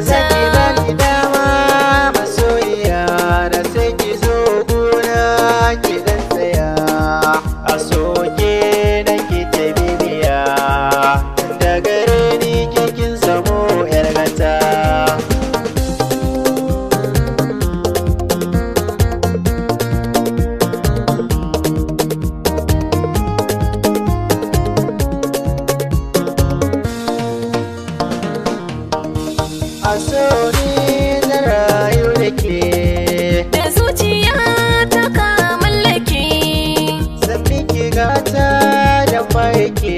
zaki bani dama masoyiya da sai ki zo gona ki dan tsaya a soke na ki ta bibiya da gare ni kin samu yar gata. A so ni na rayu da ke da zuciya ta ka mallake, zan miki gata da mai ke